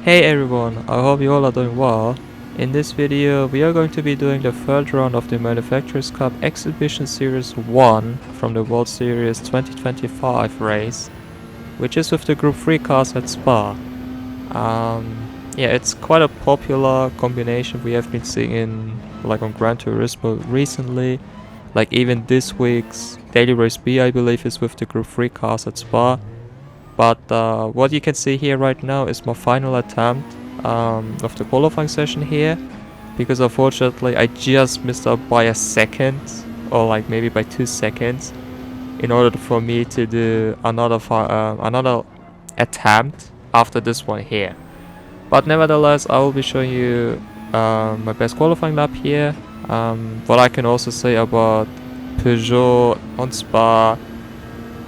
Hey everyone, I hope you all are doing well. In this video we are going to be doing the third round of the Manufacturers Cup Exhibition Series 1 from the World Series 2025 race, which is with the Group 3 cars at Spa. Yeah, it's quite a popular combination we have been seeing on Gran Turismo recently. Like even this week's Daily Race B I believe is with the Group 3 cars at Spa. But what you can see here right now is my final attempt of the qualifying session here, because unfortunately I just missed out by a second, or like maybe by 2 seconds, in order for me to do another attempt after this one here. But nevertheless, I will be showing you my best qualifying lap here. What I can also say about Peugeot on Spa,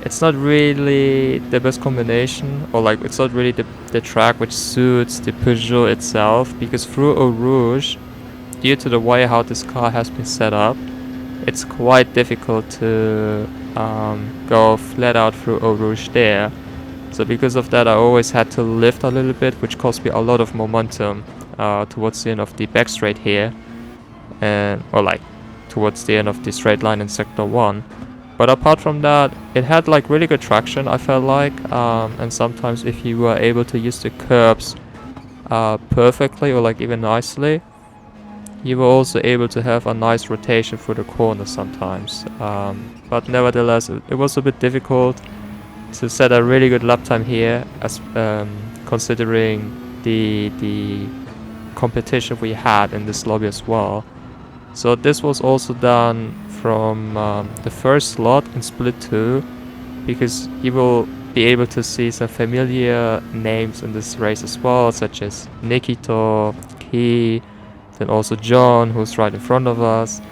it's not really the best combination, or like it's not really the track which suits the Peugeot itself, because through Eau Rouge, due to the way how this car has been set up, it's quite difficult to go flat out through Eau Rouge there. So because of that, I always had to lift a little bit, which cost me a lot of momentum towards the end of the back straight here, or like towards the end of the straight line in sector 1. But apart from that, it had like really good traction, I felt like, and sometimes if you were able to use the curbs perfectly or like even nicely, you were also able to have a nice rotation through the corner sometimes. But nevertheless, it was a bit difficult to set a really good lap time here, as considering the competition we had in this lobby as well. So this was also done from the first slot in split 2, because you will be able to see some familiar names in this race as well, such as Nikito, Key, then also John, who's right in front of us,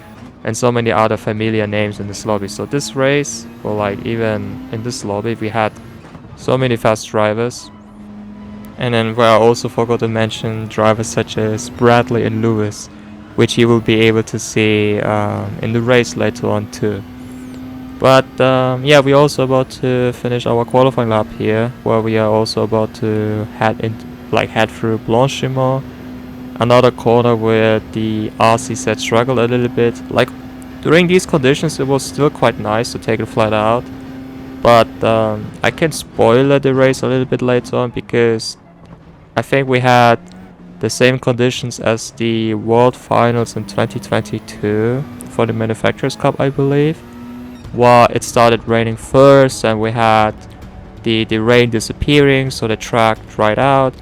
and so many other familiar names in this lobby. So this race, or like even in this lobby, we had so many fast drivers. And then I also forgot to mention drivers such as Bradley and Lewis, which you will be able to see in the race later on too. But yeah, we're also about to finish our qualifying lap here, where we are also about to head through Blanchimont, another corner where the RC set struggled a little bit. Like during these conditions, it was still quite nice to take it flat out, but I can spoil the race a little bit later on, because I think we had the same conditions as the World Finals in 2022 for the Manufacturers Cup, I believe. Well, it started raining first, and we had the rain disappearing, so the track dried out.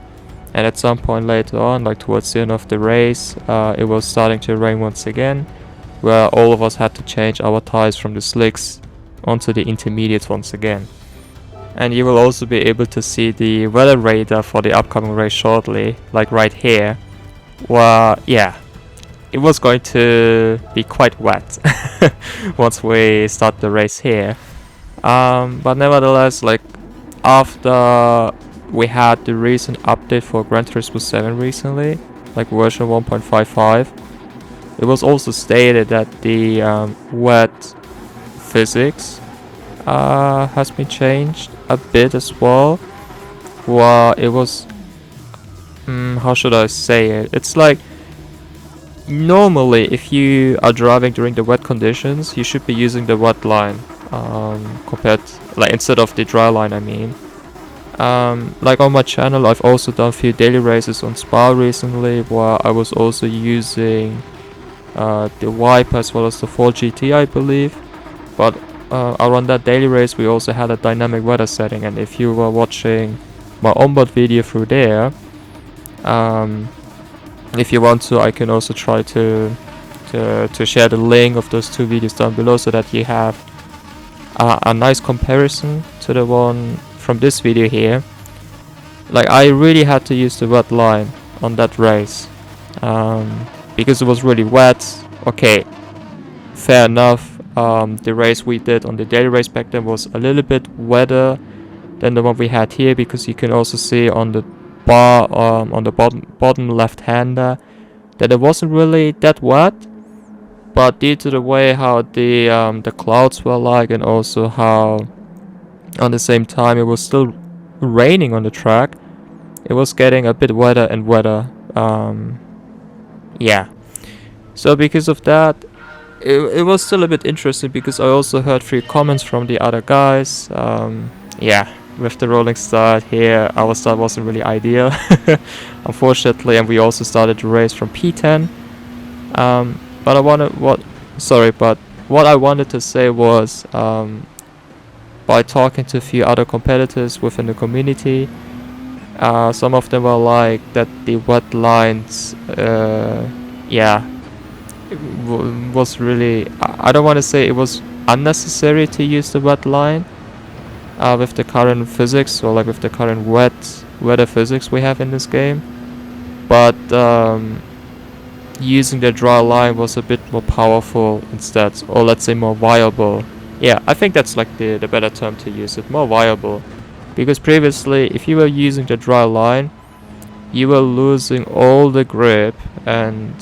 And at some point later on, like towards the end of the race, it was starting to rain once again, where all of us had to change our tires from the slicks onto the intermediates once again. And you will also be able to see the weather radar for the upcoming race shortly, like right here. Well, yeah, it was going to be quite wet once we start the race here. But nevertheless, like after we had the recent update for Gran Turismo 7 recently, like version 1.55, it was also stated that the wet physics has been changed a bit as well. Well, it was how should I say it? It's like normally if you are driving during the wet conditions, you should be using the wet line instead of the dry line, I mean. Like on my channel, I've also done a few daily races on Spa recently, where I was also using the wipe as well as the 4GT, I believe. But around that daily race, we also had a dynamic weather setting, and if you were watching my onboard video through there, if you want to, I can also try to share the link of those two videos down below, so that you have a nice comparison to the one from this video here. Like I really had to use the wet line on that race, because it was really wet. Okay, fair enough. The race we did on the daily race back then was a little bit wetter than the one we had here, because you can also see on the bar on the bottom left hander that it wasn't really that wet. But due to the way how the clouds were like, and also how on the same time it was still raining on the track, it was getting a bit wetter and wetter. Yeah. So because of that, it was still a bit interesting because I also heard few comments from the other guys. Yeah, with the rolling start here, our start wasn't really ideal, unfortunately, and we also started the race from P10. But I wanted but what I wanted to say was, by talking to a few other competitors within the community, some of them were like that the wet lines, yeah, was really, I don't want to say it was unnecessary to use the wet line with the current physics, or like with the current weather physics we have in this game, but using the dry line was a bit more powerful instead, or let's say more viable. Yeah, I think that's like the better term to use it, more viable. Because previously, if you were using the dry line, you were losing all the grip and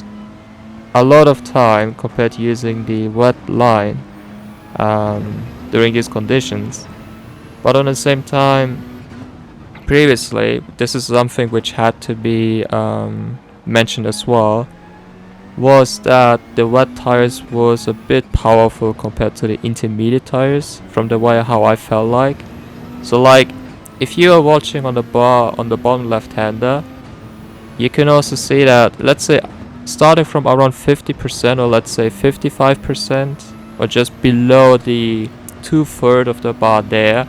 a lot of time compared to using the wet line during these conditions. But on the same time, previously, this is something which had to be mentioned as well, was that the wet tires was a bit powerful compared to the intermediate tires, from the way how I felt like. So like, if you are watching on the bar on the bottom left hander, you can also see that, let's say, starting from around 50%, or let's say 55%, or just below the 2/3 of the bar there,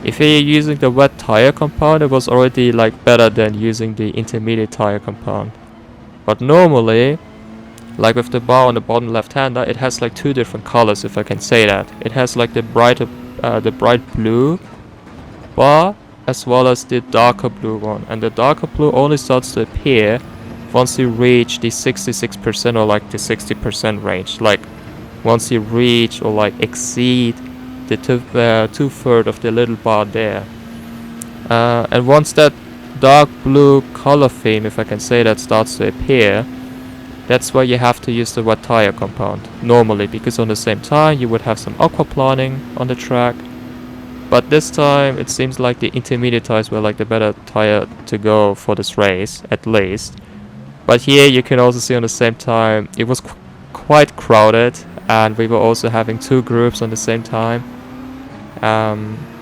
if you're using the wet tire compound, it was already like better than using the intermediate tire compound. But normally, like with the bar on the bottom left hander, it has like two different colors, if I can say that. It has like the bright blue bar, as well as the darker blue one, and the darker blue only starts to appear once you reach the 66% or like the 60% range. Like once you reach or like exceed the 2/3 of the little bar there, and once that dark blue color theme, if I can say that, starts to appear, that's where you have to use the wet tire compound normally, because on the same time you would have some aquaplaning on the track. But this time it seems like the intermediate tires were like the better tire to go for this race, at least. But here you can also see on the same time it was quite crowded, and we were also having two groups on the same time.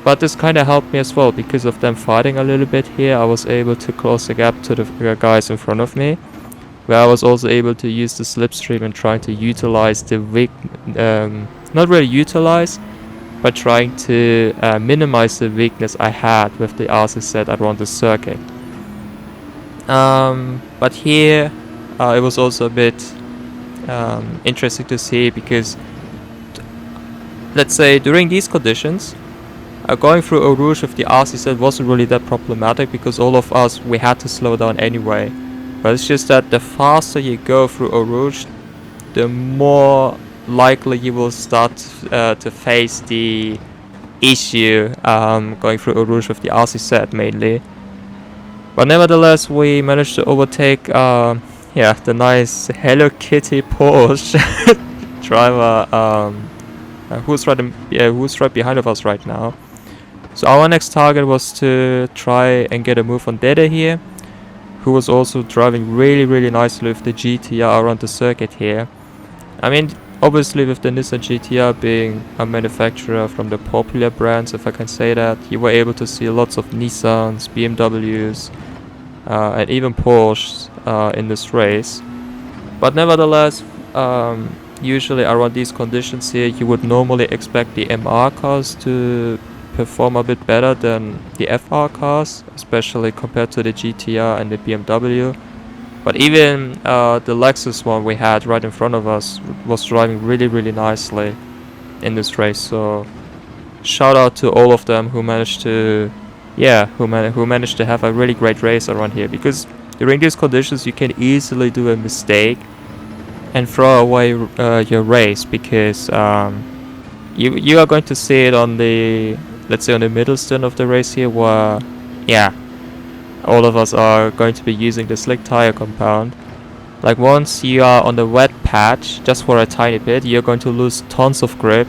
But this kind of helped me as well, because of them fighting a little bit here. I was able to close the gap to the guys in front of me, where I was also able to use the slipstream and trying to utilize the not really utilize, but trying to minimize the weakness I had with the RC set around the circuit. But here it was also a bit interesting to see, because let's say during these conditions, going through Eau Rouge with the RC set wasn't really that problematic, because all of us, we had to slow down anyway. But it's just that the faster you go through Eau Rouge, the more likely you will start to face the issue going through Eau Rouge with the RC set mainly. But nevertheless, we managed to overtake the nice Hello Kitty Porsche driver who's right behind of us right now. So our next target was to try and get a move on Dede here, who was also driving really nicely with the GTR around the circuit here. I mean, obviously with the Nissan GTR being a manufacturer from the popular brands, if I can say that, you were able to see lots of Nissans, BMWs, and even Porsches in this race. But nevertheless, usually around these conditions here, you would normally expect the MR cars to perform a bit better than the FR cars, especially compared to the GTR and the BMW. But even the Lexus one we had right in front of us was driving really nicely in this race. So shout out to all of them who managed to have a really great race around here, because during these conditions you can easily do a mistake and throw away your race, because you are going to see it on the, let's say, on the middle stint of the race here, where all of us are going to be using the slick tire compound. Like once you are on the wet patch just for a tiny bit, you're going to lose tons of grip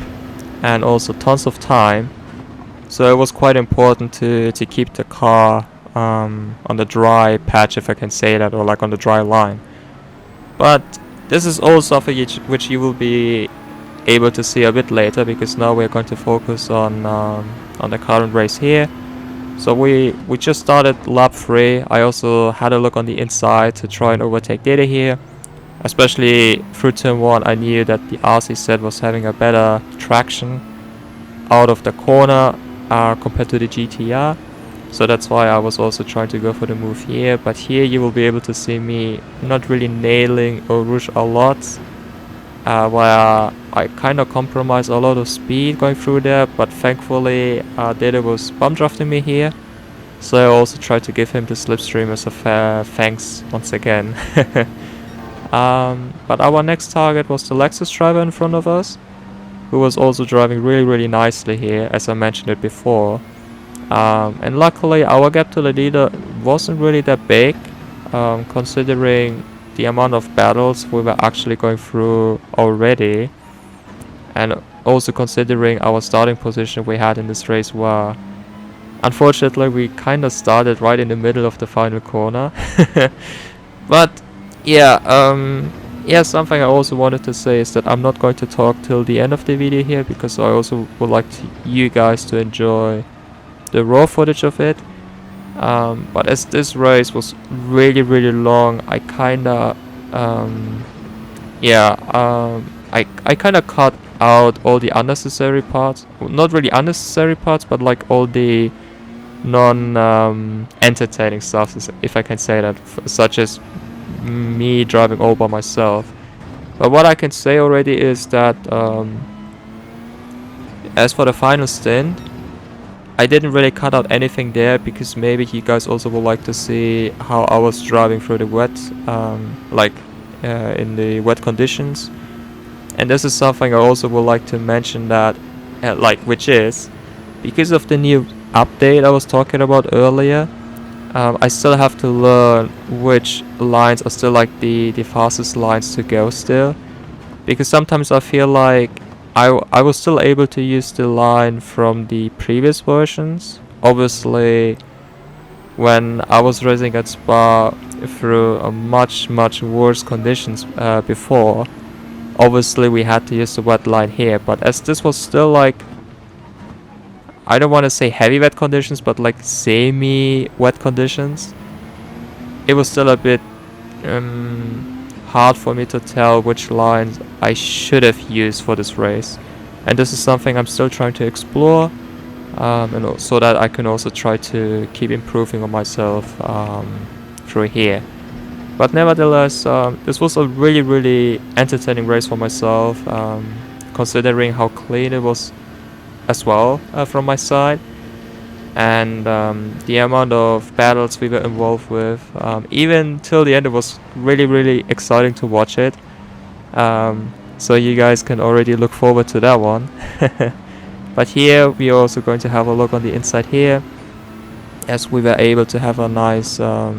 and also tons of time. So it was quite important to keep the car on the dry patch, if I can say that, or like on the dry line. But this is all something which you will be able to see a bit later, because now we're going to focus on the current race here. So we just started lap 3. I also had a look on the inside to try and overtake data here. Especially through turn 1, I knew that the RC set was having a better traction out of the corner compared to the GTR. So that's why I was also trying to go for the move here. But here you will be able to see me not really nailing Eau Rouge a lot. Where I kind of compromise a lot of speed going through there. But thankfully Data was bump drafting me here. So I also tried to give him the slipstream as a fair thanks once again. But our next target was the Lexus driver in front of us, who was also driving really nicely here, as I mentioned it before. And luckily our gap to the leader wasn't really that big, considering the amount of battles we were actually going through already, and also considering our starting position we had in this race, where unfortunately we kind of started right in the middle of the final corner. But yeah, something I also wanted to say is that I'm not going to talk till the end of the video here, because I also would like you guys to enjoy the raw footage of it. But as this race was really long, I kinda I kinda cut out all the unnecessary parts. Well, not really unnecessary parts, but like all the non entertaining stuff, if I can say that, such as me driving all by myself. But what I can say already is that as for the final stint, I didn't really cut out anything there, because maybe you guys also would like to see how I was driving through the wet, in the wet conditions. And this is something I also would like to mention, that which is, because of the new update I was talking about earlier, I still have to learn which lines are still like the fastest lines to go still, because sometimes I feel like I was still able to use the line from the previous versions. Obviously, when I was racing at Spa through a much worse conditions before, obviously we had to use the wet line here. But as this was still like, I don't want to say heavy wet conditions, but like semi wet conditions, it was still a bit hard for me to tell which lines I should have used for this race. And this is something I'm still trying to explore, and so that I can also try to keep improving on myself through here. But nevertheless, this was a really entertaining race for myself, considering how clean it was as well from my side, and the amount of battles we were involved with. Even till the end, it was really exciting to watch it. So you guys can already look forward to that one. But here we're also going to have a look on the inside here, as we were able to have a nice like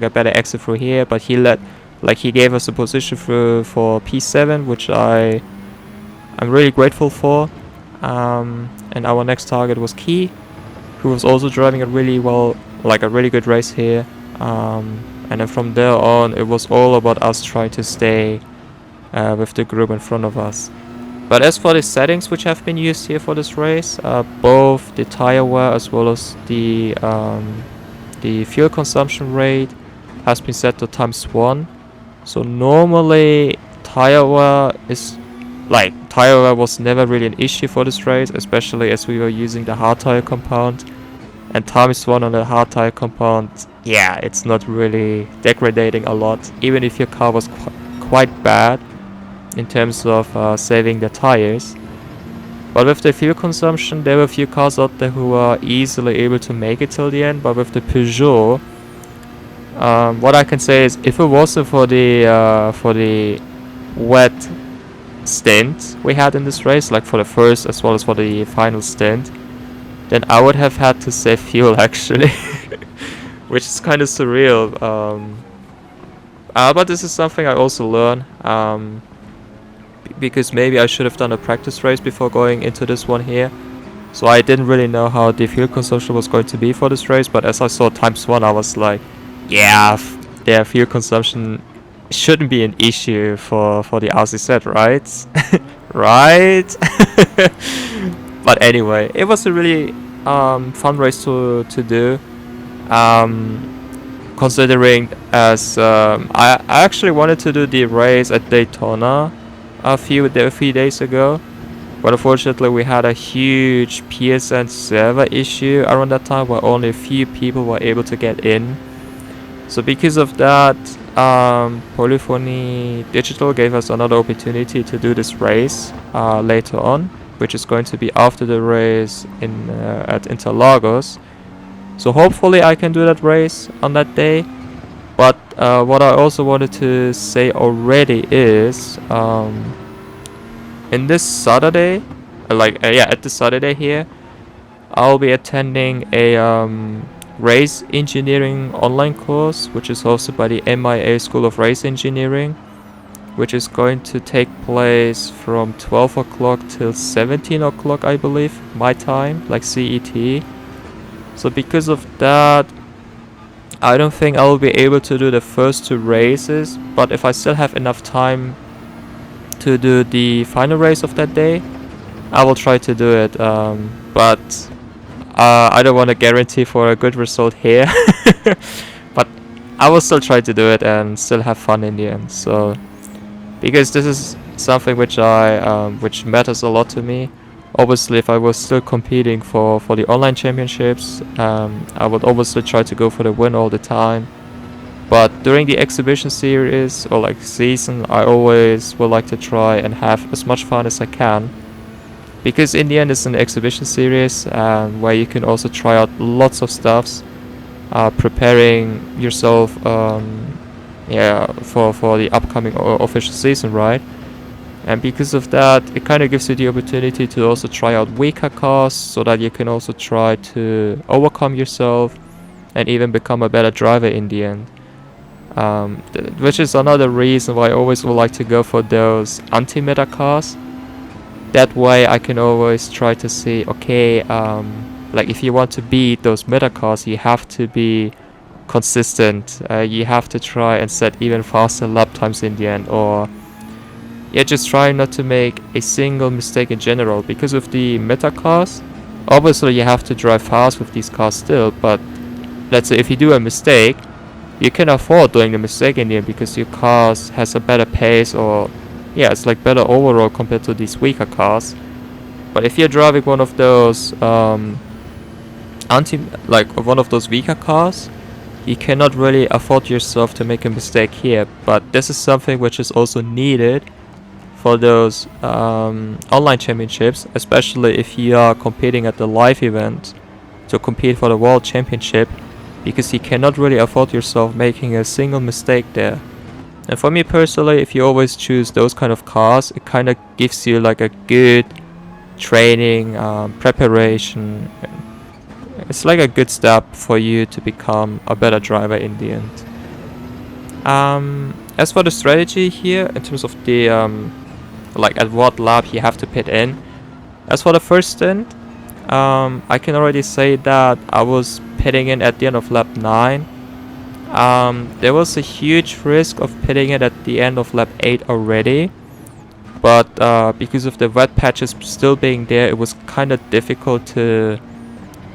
a better exit through here. But he gave us a position for P7, which I'm really grateful for. And our next target was Key, who was also driving a really good race here. And then from there on, it was all about us trying to stay with the group in front of us. But as for the settings which have been used here for this race, both the tire wear as well as the fuel consumption rate has been set to ×1. So normally tire wear was never really an issue for this race, especially as we were using the hard tire compound. And ×1 on the hard tire compound, yeah, it's not really degrading a lot, even if your car was quite bad in terms of saving the tires. But with the fuel consumption, there were a few cars out there who are easily able to make it till the end. But with the Peugeot, what I can say is, if it wasn't for the wet stint we had in this race, like for the first as well as for the final stint, then I would have had to save fuel actually, which is kind of surreal. But this is something I also learn, because maybe I should have done a practice race before going into this one here, So I didn't really know how the fuel consumption was going to be for this race, but as I saw ×1, I was like, yeah, their fuel consumption shouldn't be an issue for the RCZ, right? Right? But anyway, it was a really fun race to do. Considering as I actually wanted to do the race at Daytona a few days ago, but unfortunately we had a huge PSN server issue around that time where only a few people were able to get in. So because of that, Polyphony Digital gave us another opportunity to do this race later on, which is going to be after the race at Interlagos. So hopefully I can do that race on that day. But what I also wanted to say already is in this Saturday, at this Saturday here, I'll be attending a race engineering online course, which is hosted by the MIA School of Race Engineering, which is going to take place from 12 o'clock till 17 o'clock, I believe, my time, like CET. So because of that, I don't think I'll be able to do the first two races, but if I still have enough time to do the final race of that day, I will try to do it. But I don't want to guarantee for a good result here. But I will still try to do it and still have fun in the end. So because this is something which which matters a lot to me. Obviously, if I was still competing for the online championships, I would obviously try to go for the win all the time. But during the exhibition series or like season, I always would like to try and have as much fun as I can. Because in the end, it's an exhibition series where you can also try out lots of stuffs, preparing yourself, for the upcoming official season, right? And because of that, it kind of gives you the opportunity to also try out weaker cars so that you can also try to overcome yourself and even become a better driver in the end. Which is another reason why I always would like to go for those anti-meta cars. That way I can always try to see, okay, like if you want to beat those meta cars, you have to be consistent. You have to try and set even faster lap times in the end, or just try not to make a single mistake in general. Because of the meta cars, obviously you have to drive fast with these cars still, but let's say if you do a mistake, you can afford doing the mistake in the end because your car has a better pace, or it's like better overall compared to these weaker cars. But if you're driving one of those one of those weaker cars, you cannot really afford yourself to make a mistake here. But this is something which is also needed for those online championships, especially if you are competing at the live event to compete for the world championship, because you cannot really afford yourself making a single mistake there. And for me personally, if you always choose those kind of cars, it kind of gives you like a good training, preparation. It's like a good step for you to become a better driver in the end. As for the strategy here, in terms of the at what lap you have to pit in. As for the first stint, I can already say that I was pitting in at the end of lap 9. There was a huge risk of pitting it at the end of lap 8 already, but because of the wet patches still being there, it was kind of difficult to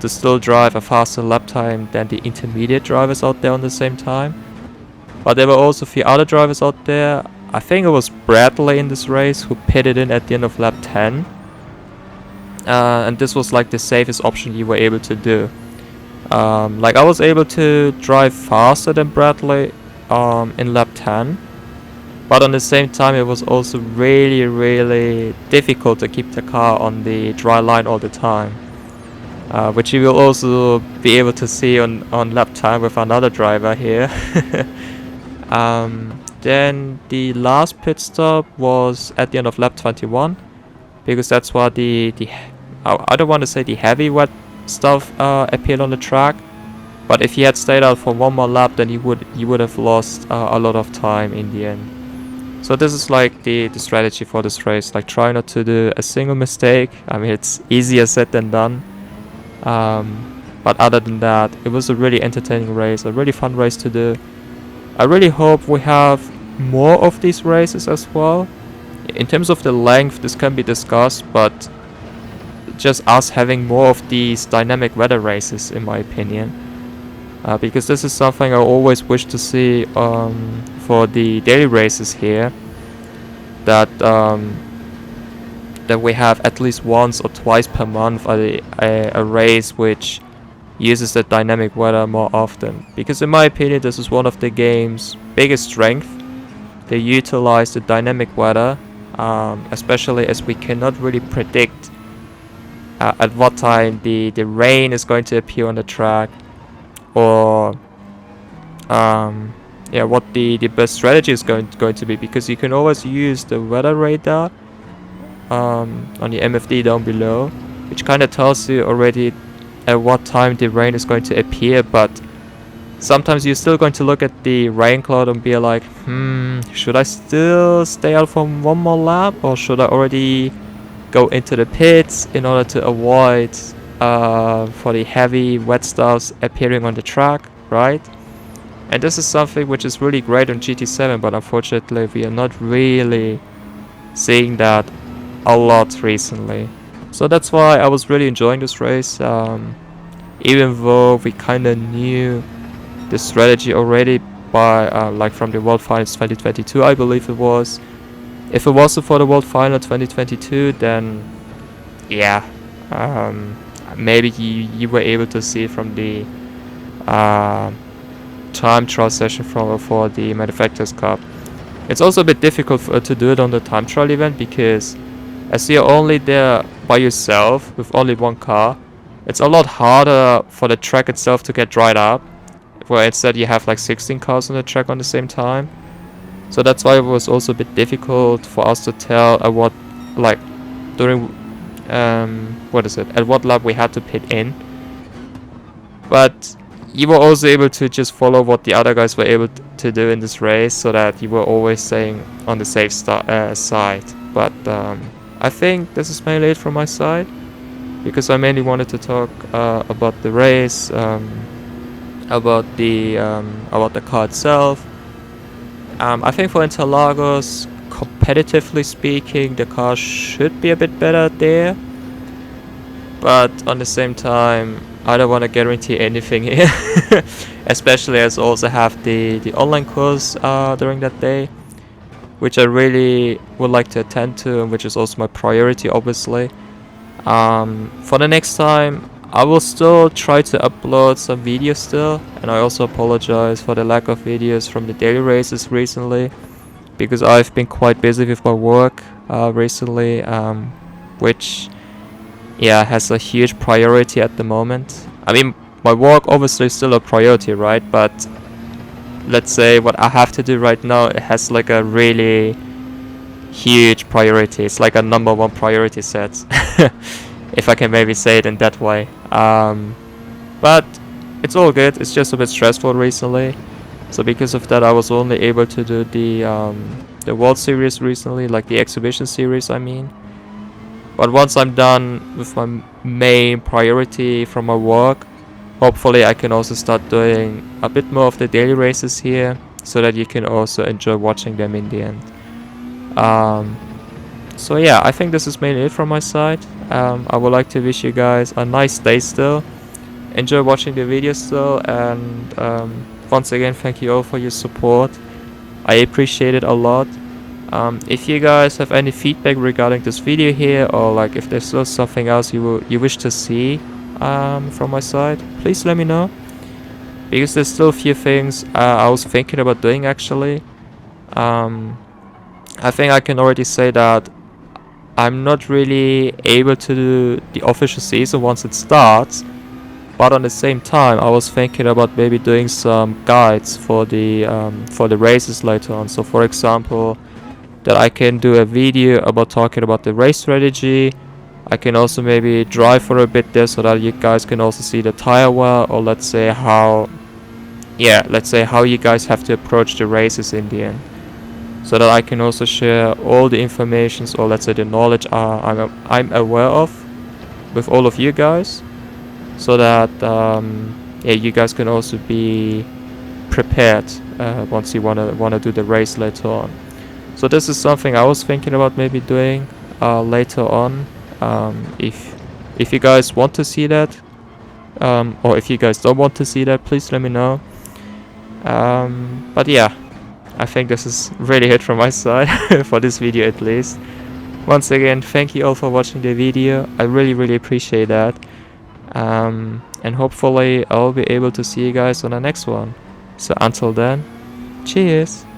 still drive a faster lap time than the intermediate drivers out there on the same time. But there were also a few other drivers out there. I think it was Bradley in this race who pitted in at the end of lap 10. And this was like the safest option you were able to do. I was able to drive faster than Bradley in lap 10. But on the same time, it was also really, really difficult to keep the car on the dry line all the time. Which you will also be able to see on lap time with another driver here. Then the last pit stop was at the end of lap 21, because that's why I don't want to say the heavy wet stuff appeared on the track, but if he had stayed out for one more lap, then you would have lost a lot of time in the end. So this is like the strategy for this race, like try not to do a single mistake. I mean, it's easier said than done. But other than that, it was a really entertaining race, a really fun race to do. I really hope we have more of these races as well. In terms of the length, this can be discussed, but just us having more of these dynamic weather races, in my opinion. Because this is something I always wish to see for the daily races here. That we have at least once or twice per month a race which uses the dynamic weather more often. Because in my opinion, this is one of the game's biggest strength. They utilize the dynamic weather, especially as we cannot really predict at what time the rain is going to appear on the track, or what the best strategy is going to be, because you can always use the weather radar on the MFD down below, which kind of tells you already at what time the rain is going to appear. But sometimes you're still going to look at the rain cloud and be like, should I still stay out for one more lap, or should I already go into the pits in order to avoid for the heavy wet stuffs appearing on the track, right? And this is something which is really great on GT7, but unfortunately we are not really seeing that a lot recently. So that's why I was really enjoying this race, even though we kind of knew the strategy already by like from the World Finals 2022, I believe it was. If it wasn't for the World Final 2022, then yeah, maybe you were able to see from the time trial session for the Manufacturers Cup. It's also a bit difficult to do it on the time trial event, because as you're only there by yourself with only one car, it's a lot harder for the track itself to get dried up, where instead you have like 16 cars on the track on the same time. So that's why it was also a bit difficult for us to tell at what, like, during at what lap we had to pit in. But you were also able to just follow what the other guys were able to do in this race, so that you were always staying on the safe side. But I think this is mainly it from my side, because I mainly wanted to talk about the race, about the car itself. I think for Interlagos, competitively speaking, the car should be a bit better there. But on the same time, I don't want to guarantee anything here. Especially as I also have the online course during that day, which I really would like to attend to, and which is also my priority, obviously. For the next time, I will still try to upload some videos still, and I also apologize for the lack of videos from the daily races recently, because I've been quite busy with my work recently, which has a huge priority at the moment. I mean, my work obviously is still a priority, right? But let's say what I have to do right now, it has like a really huge priority. It's like a number one priority set. If I can maybe say it in that way. But it's all good. It's just a bit stressful recently. So because of that, I was only able to do the World Series recently, like the exhibition series, I mean. But once I'm done with my main priority from my work, hopefully I can also start doing a bit more of the daily races here, so that you can also enjoy watching them in the end. So yeah, I think this is mainly it from my side. I would like to wish you guys a nice day still. Enjoy watching the videos still, and once again, thank you all for your support. I appreciate it a lot. If you guys have any feedback regarding this video here, or like if there's still something else you wish to see from my side, please let me know, because there's still a few things I was thinking about doing actually. I think I can already say that I'm not really able to do the official season once it starts, but on the same time I was thinking about maybe doing some guides for the races later on. So for example, that I can do a video about talking about the race strategy. I can also maybe drive for a bit there, so that you guys can also see the tire wear, or let's say how you guys have to approach the races in the end. so that I can also share all the informations, or let's say the knowledge I'm aware of, with all of you guys, so that yeah, you guys can also be prepared once you wanna do the race later on. So this is something I was thinking about maybe doing later on. If you guys want to see that, or if you guys don't want to see that, please let me know. But yeah, I think this is really it from my side for this video at least. Once again, thank you all for watching the video. I really appreciate that. And hopefully I'll be able to see you guys on the next one. So until then, cheers!